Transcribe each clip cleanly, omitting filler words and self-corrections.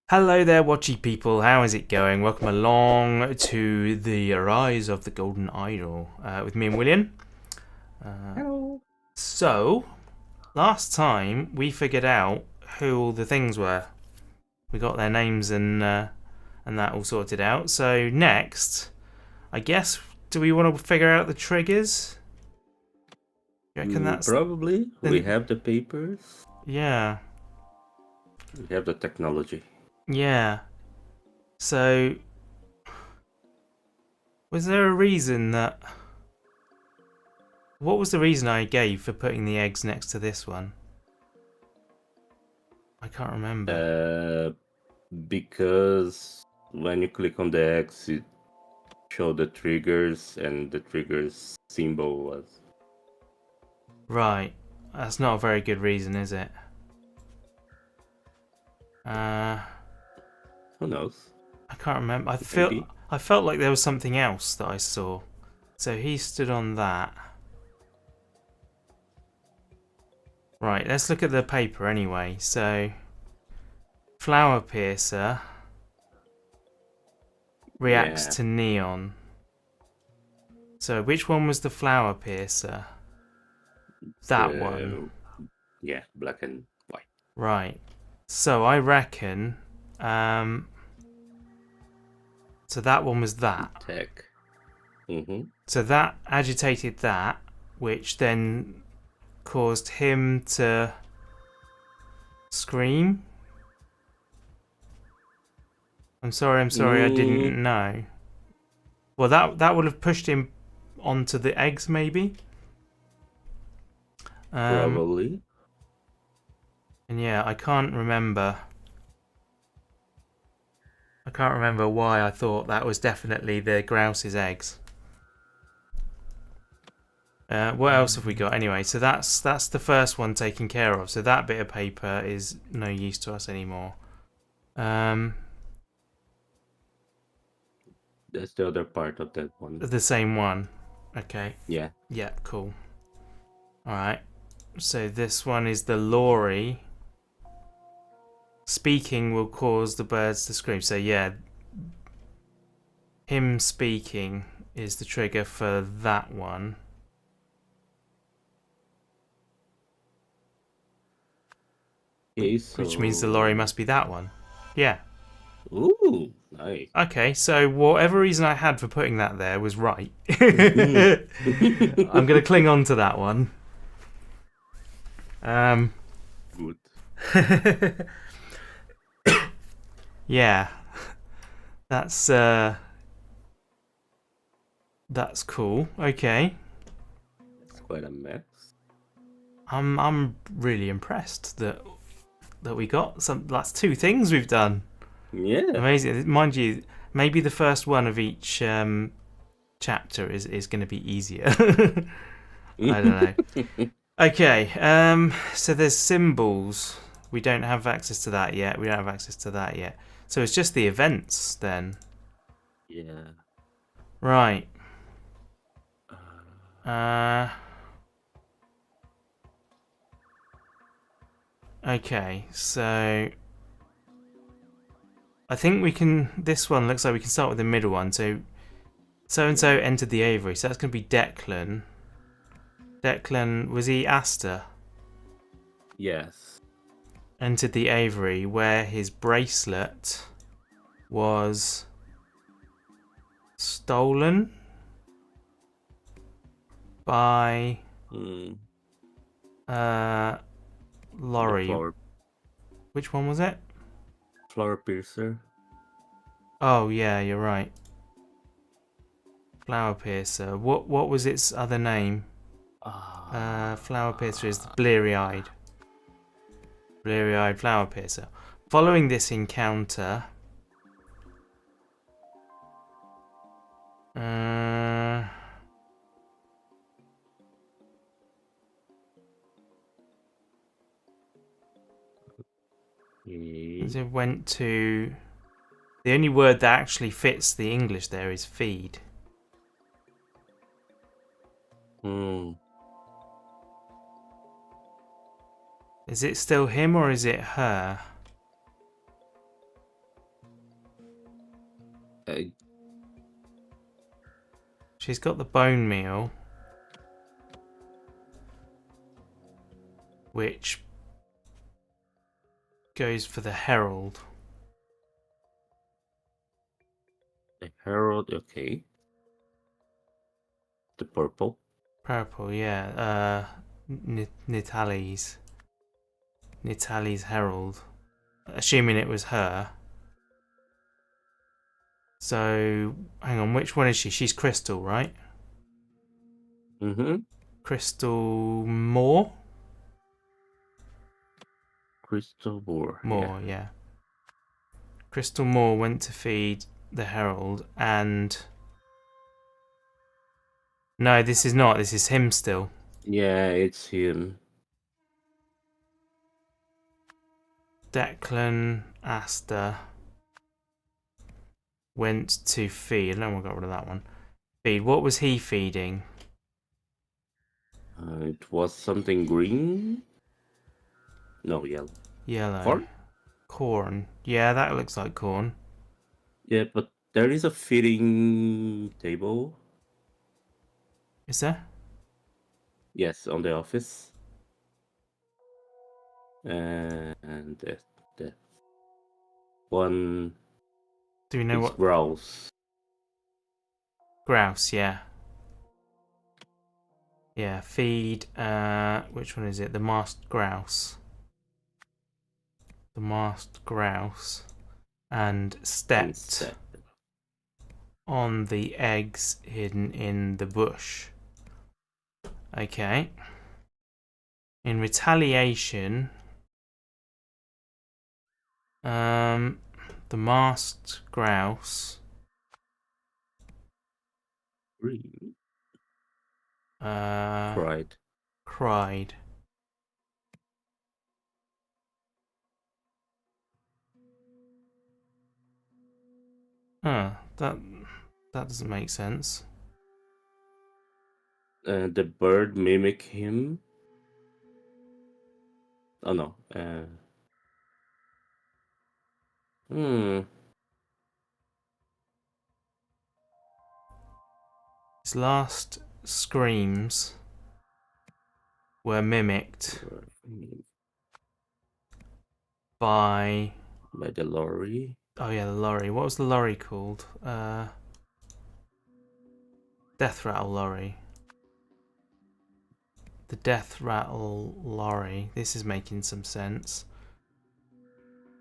Hello there, watchy people. How is it going? Welcome along to the Rise of the Golden Idol with me and William. Hello. So, last time we figured out who all the things were. We got their names and that all sorted out. So next, I guess, do we want to figure out the triggers? You reckon that's Probably. We the have the papers. yeah, We have the technology. yeah. So, was there a reason that? What was the reason I gave for putting the eggs next to this one? I can't remember. Because when you click on the X, it show the triggers, and the triggers symbol was. Right. That's not a very good reason, is it? Who knows? I can't remember. Maybe. I felt like there was something else that I saw. So he stood on that. Right, let's look at the paper anyway. So flower piercer reacts Yeah. to neon. So which one was the flower piercer? That one. Yeah, black and white. Right. So I reckon so that one was that. Tech. So that agitated that, which then caused him to scream. I'm sorry, I didn't know. Well, that would have pushed him onto the eggs, maybe. Probably. And yeah, I can't remember. I can't remember why I thought that was definitely the grouse's eggs. What else have we got? Anyway, so that's the first one taken care of. So that bit of paper is no use to us anymore. That's the other part of that one. The same one. Okay. Yeah. Yeah, cool. Alright. So this one is the lorry. Speaking will cause the birds to scream. So yeah, him speaking is the trigger for that one. Okay, so... Which means the lorry must be that one. Yeah. Ooh, nice. Okay, so whatever reason I had for putting that there was right. Mhm. I'm going to cling on to that one. Good. Yeah. That's cool. Okay. That's quite a mess. I'm really impressed that we got some. That's two things we've done. Yeah. Amazing. Mind you, maybe the first one of each chapter is going to be easier. I don't know. Okay. So there's symbols. We don't have access to that yet. So it's just the events then. Yeah. Right. Okay, so I think we can. This one looks like we can start with the middle one. So and so entered the aviary. So that's going to be Declan. Declan, was he Asta? Yes. Entered the aviary where his bracelet was stolen by Laurie. Which one was it? Flower piercer. Oh yeah, you're right. Flower piercer. What was its other name? Flower piercer is the bleary-eyed. Bleary-eyed flower piercer. Following this encounter, it went to. The only word that actually fits the English there is feed. Is it still him or is it her? She's got the bone meal, which goes for the herald. The herald, okay. The purple. Purple, yeah. Nitali's herald. Assuming it was her. So, hang on, which one is she? She's Crystal, right? Mm-hmm. Crystal Moore? Crystal Moore, Moore, yeah. Crystal Moore went to feed the herald, and... No, this is not. This is him still. Yeah, it's him. Declan Astor went to feed. No one got rid of that one. Feed. What was he feeding? It was something green? No, yellow. Yellow. Corn? Corn. Yeah, that looks like corn. Yeah, but there is a feeding table. Is there? Yes, on the office. And that one Do we know is what? grouse. Grouse, yeah. Yeah, feed. Which one is it? The masked grouse. The masked grouse. And stepped on the eggs hidden in the bush. Okay. In retaliation, the masked grouse Green. cried. Huh, that doesn't make sense. The bird mimic him. Oh no. His last screams were mimicked by the lorry. Oh yeah, the lorry. What was the lorry called? Death Rattle Lorry. The Death Rattle Lorry. This is making some sense.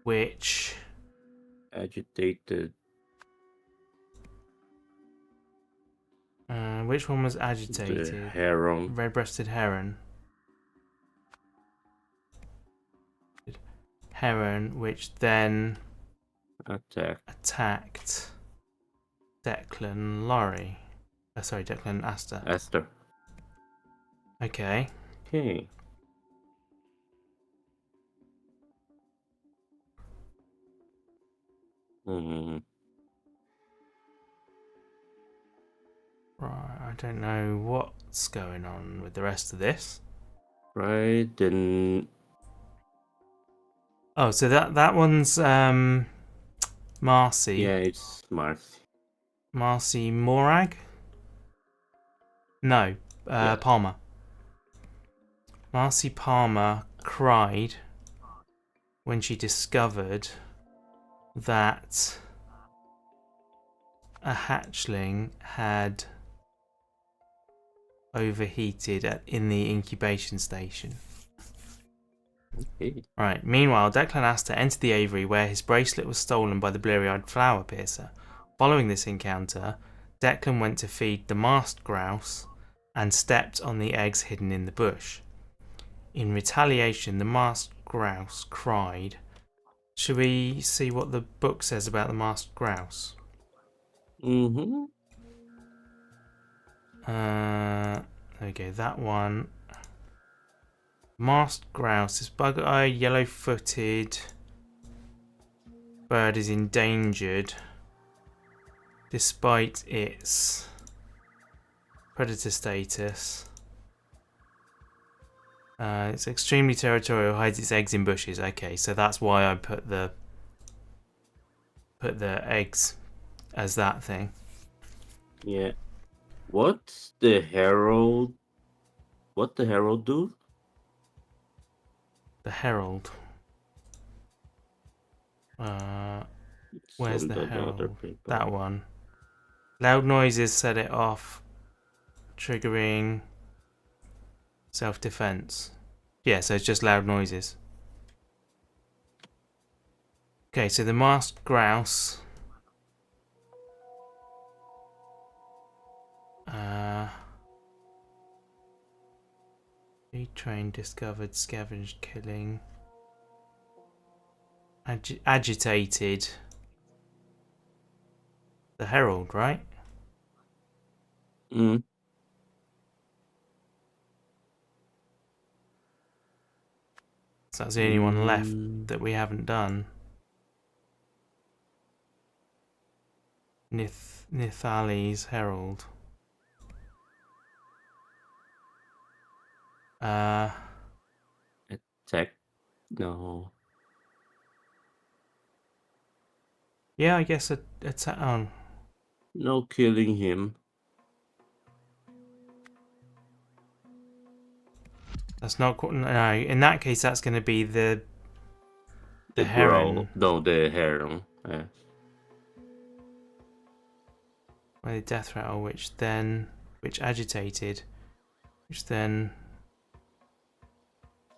Which agitated. Which one was agitated? The heron. Red-breasted heron. Heron, which then attacked Declan Lorry. Sorry, Declan Astor. Okay. Okay. Right, I don't know what's going on with the rest of this. Right, then... Oh, so that one's Marcy. Yeah, it's Marcy. Marcy Morag? No, Yeah. Palmer. Marcy Palmer cried when she discovered that a hatchling had overheated in the incubation station. Okay. Right. Meanwhile, Declan Astor entered the aviary where his bracelet was stolen by the bleary-eyed flower piercer. Following this encounter, Declan went to feed the masked grouse and stepped on the eggs hidden in the bush. In retaliation, the masked grouse cried. Should we see what the book says about the masked grouse? Mm-hmm. There we go, that one. Masked grouse. This bug-eyed, yellow-footed bird is endangered despite its predator status. It's extremely territorial, hides its eggs in bushes. Okay, so that's why I put the eggs as that thing. Yeah. What's the herald? What the herald do? The herald. It's Where's on the the other herald? paper. That one. Loud noises set it off, triggering self-defense. Yeah, so it's just loud noises. Okay, so the masked grouse. Retrained, discovered, scavenged, killing. Agitated. The herald, right? Mm. So that's the only one left that we haven't done. Nithali's herald. Attack? No. Yeah, I guess it's on. No killing him. That's not no. In that case, that's going to be the Growl. heron. No, the heron. Or the death rattle, which agitated, which then.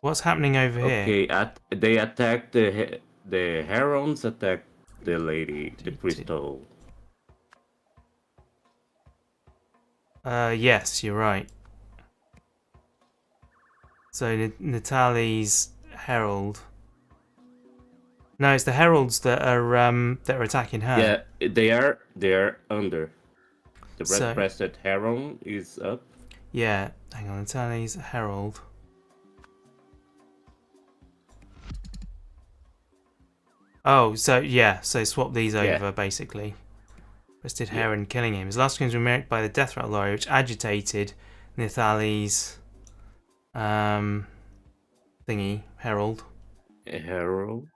What's happening over here? Okay, they attack the herons attack the lady, the crystal. Yes, you're right. So Natalie's herald. No, it's the heralds that are attacking her. Yeah, they are under. The red-breasted heron is up. Yeah, hang on. Natalie's herald. Oh, so yeah, so swap these over basically. Breasted heron killing him. His last screams were mimicked by the death rattle lorry, which agitated Natalie's thingy herald. A herald.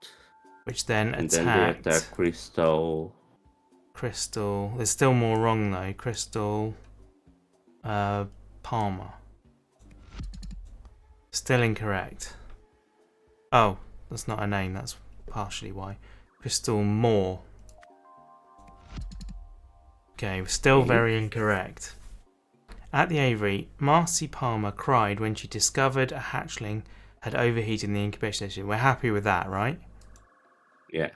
Which then and attacked. Then they attack Crystal. Crystal. There's still more wrong though. Crystal. Palmer. Still incorrect. Oh, that's not her name. That's partially why. Crystal Moore. Okay, still very incorrect. At the aviary, Marcy Palmer cried when she discovered a hatchling had overheated in the incubation station. We're happy with that, right? Yeah.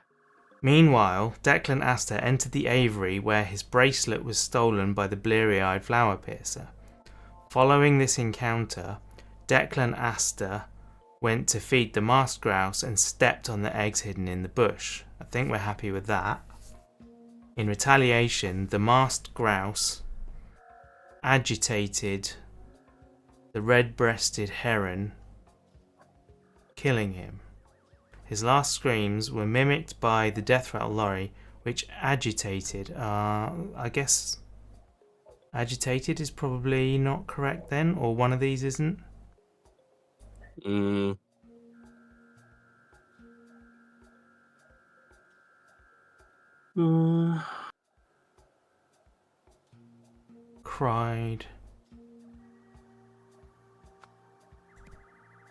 Meanwhile, Declan Astor entered the aviary where his bracelet was stolen by the bleary-eyed flower piercer. Following this encounter, Declan Astor went to feed the masked grouse and stepped on the eggs hidden in the bush. I think we're happy with that. In retaliation, the masked grouse agitated the red-breasted heron, killing him. His last screams were mimicked by the death rattle lorry, which agitated. I guess agitated is probably not correct then, or one of these isn't. Cried.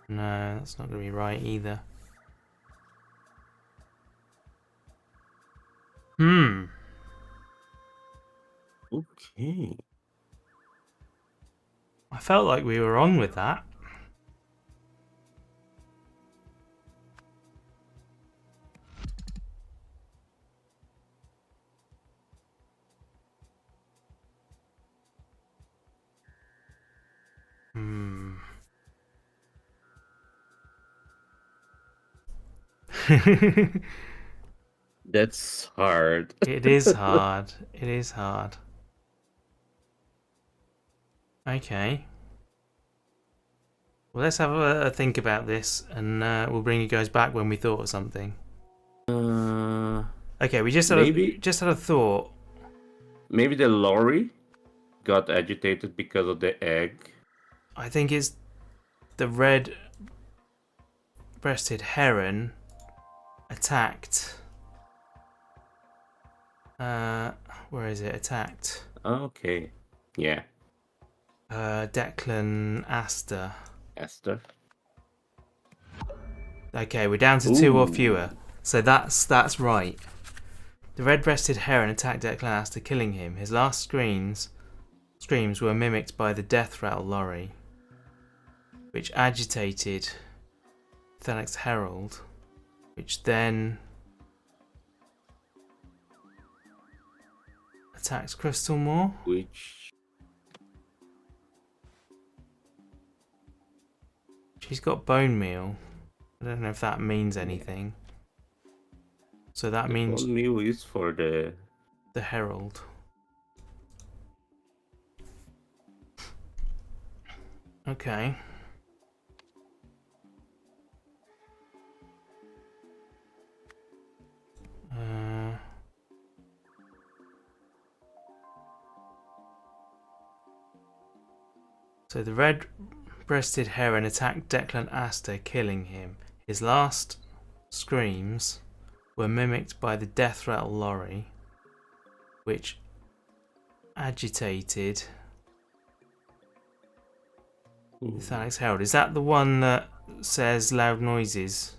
No, that's not going to be right either. Okay. I felt like we were on with that. That's hard. It is hard. It is hard. Okay. Well, let's have a think about this, and we'll bring you guys back when we thought of something. Okay, we just had a thought. Maybe the lorry got agitated because of the egg. I think it's the red-breasted heron attacked Where is it? Attacked. Okay. Yeah. Declan Aster. Esther. Okay, we're down to 2 or fewer. So that's right. The red-breasted heron attacked Declan Aster, killing him. His last screams were mimicked by the death rattle lorry, which agitated Thanex Herald, which then attacks Crystal Moor. Which... She's got bone meal. I don't know if that means anything. So that means bone meal is for the Herald. Okay. So the red-breasted heron attacked Declan Aster, killing him. His last screams were mimicked by the death rattle lorry, which agitated Thanex Herald. Is that the one that says loud noises?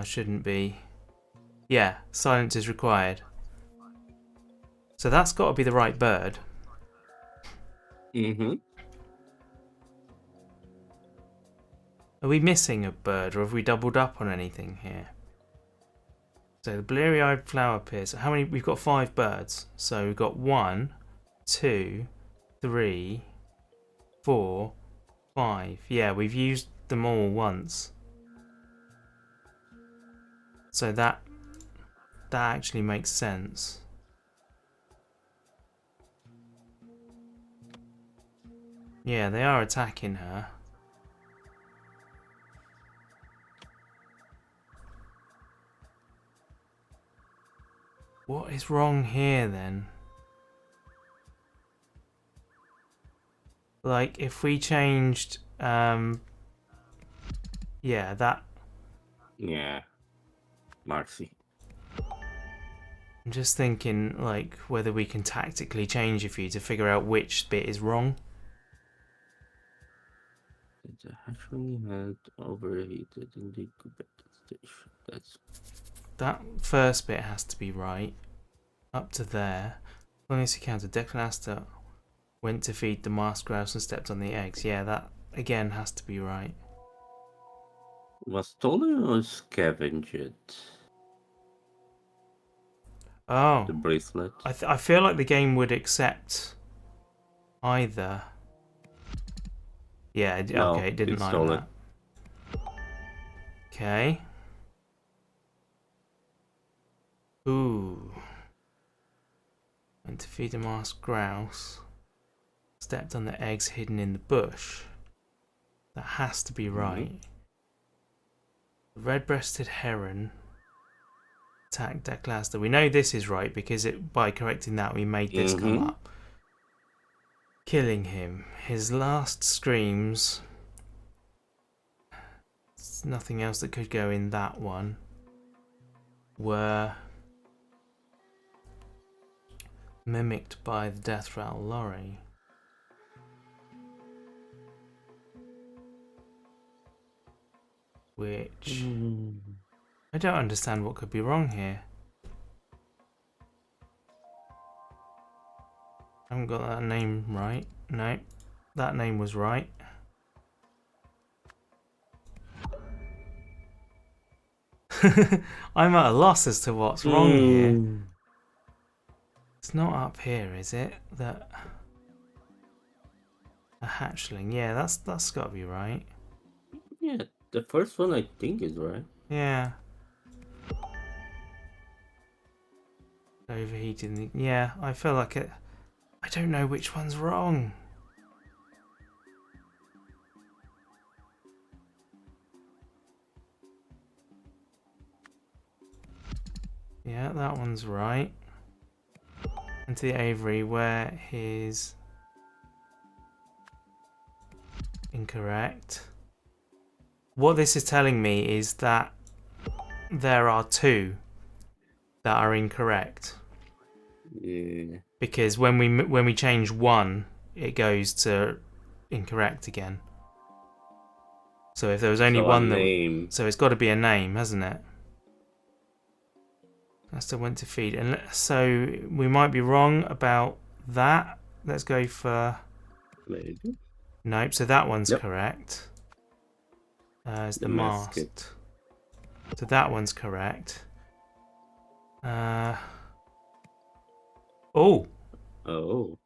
Shouldn't be. Yeah, silence is required. So that's got to be the right bird. Mm-hmm. Are we missing a bird, or have we doubled up on anything here? So the bleary-eyed flower pierce. How many? We've got 5 birds. So we've got 1, 2, 3, 4, 5. Yeah, we've used them all once. So that actually makes sense. Yeah, they are attacking her. What is wrong here then? Like, if we changed, yeah, that... Yeah. Marcy. I'm just thinking, like, whether we can tactically change a few to figure out which bit is wrong. The hatchling had overheated in the incubator station. That first bit has to be right. Up to there. On this encounter, Declan Aster went to feed the masked grouse and stepped on the eggs. Yeah, that again has to be right. Was stolen or scavenged? Oh. The bracelet. I feel like the game would accept either. Yeah, No, okay, it didn't like stolen. that. Okay. Ooh. Went to feed the masked grouse. Stepped on the eggs hidden in the bush. That has to be right. The red-breasted heron attacked Declan Aster. We know this is right because by correcting that we made this come up. Killing him. His last screams. There's nothing else that could go in that one. Were mimicked by the death rattle lorry. Which I don't understand what could be wrong here. I haven't got that name right. No, that name was right. I'm at a loss as to what's wrong here. It's not up here, is it? That a hatchling. Yeah, that's got to be right. Yeah, the first one I think is right. Yeah. Overheating. Yeah, I feel like it. I don't know which one's wrong. Yeah, that one's right. Into the aviary where his incorrect. What this is telling me is that there are 2 that are incorrect. Yeah. Because when we change one, it goes to incorrect again. So if there was only So one a name. so it's got to be a name, hasn't it? That's the when to feed. And so we might be wrong about that. Let's go for Maybe. nope. So that one's Yep. correct. Is the The mast. mascot. So that one's correct. Oh, Oh.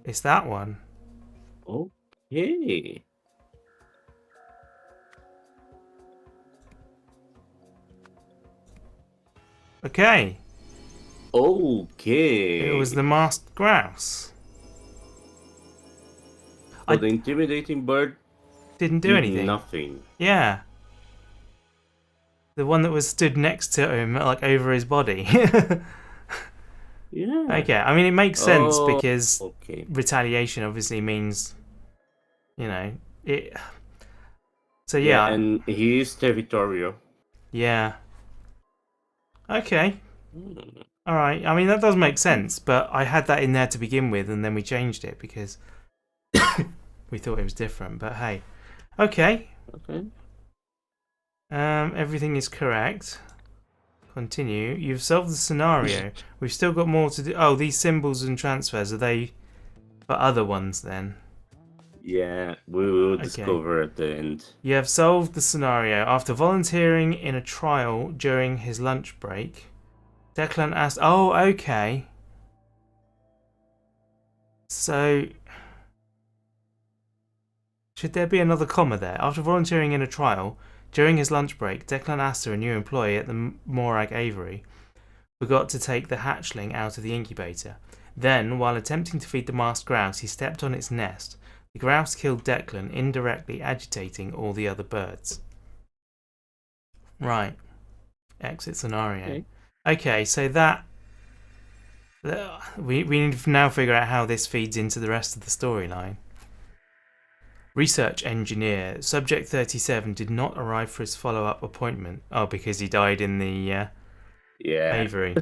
it's that one. Okay. Okay. Okay. It was the masked grouse. So the intimidating bird Didn't do did anything. nothing. Yeah. The one that was stood next to him, like over his body. Yeah. Okay, I mean, it makes sense Oh, because okay. retaliation obviously means, you know, it. So Yeah, yeah, and he is territorial. yeah. Okay, Hmm. all right. I mean, that does make sense, but I had that in there to begin with, and then we changed it because we thought it was different. But hey, okay. Okay. Everything is correct. Continue. You've solved the scenario. We've still got more to do. Oh, these symbols and transfers, are they for other ones then? Yeah, we will Okay. discover at the end. You have solved the scenario. After volunteering in a trial during his lunch break, Declan asked... Oh, okay. So... should there be another comma there? After volunteering in a trial during his lunch break, Declan Astor, a new employee at the Morag Aviary, forgot to take the hatchling out of the incubator. Then, while attempting to feed the masked grouse, he stepped on its nest. The grouse killed Declan, indirectly agitating all the other birds. Right. Exit scenario. Okay, so that... we need to now figure out how this feeds into the rest of the storyline. Research engineer. Subject 37 did not arrive for his follow-up appointment. Oh, because he died in the aviary.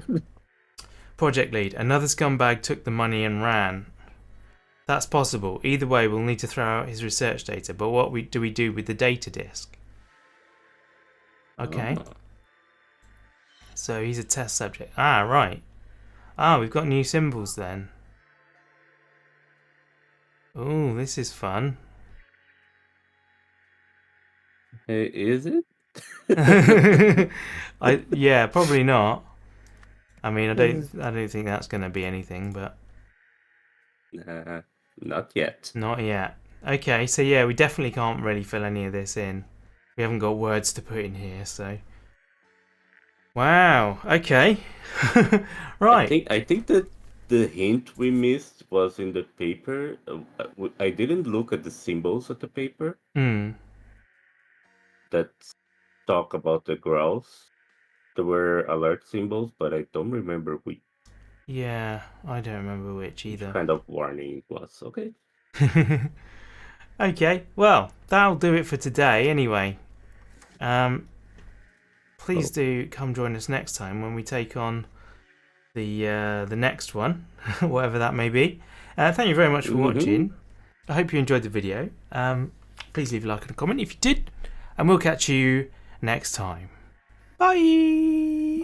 Project lead. Another scumbag took the money and ran. That's possible. Either way, we'll need to throw out his research data. But what do we do with the data disk? Okay. Oh. So he's a test subject. Ah, right. Ah, we've got new symbols then. Oh, this is fun. Hey, is it? Yeah, probably not. I mean, I don't think that's going to be anything, but Not yet. not yet. Okay, so yeah, we definitely can't really fill any of this in. We haven't got words to put in here, so. Wow. Okay. Right. I think that the hint we missed was in the paper. I didn't look at the symbols of the paper that talk about the growls. There were alert symbols, but I don't remember which Yeah, I don't remember which either. kind of warning it was. Okay. Okay, well, that'll do it for today anyway. Please do come join us next time when we take on the next one, whatever that may be. Thank you very much for watching. I hope you enjoyed the video. Please leave a like and a comment if you did, and we'll catch you next time. Bye!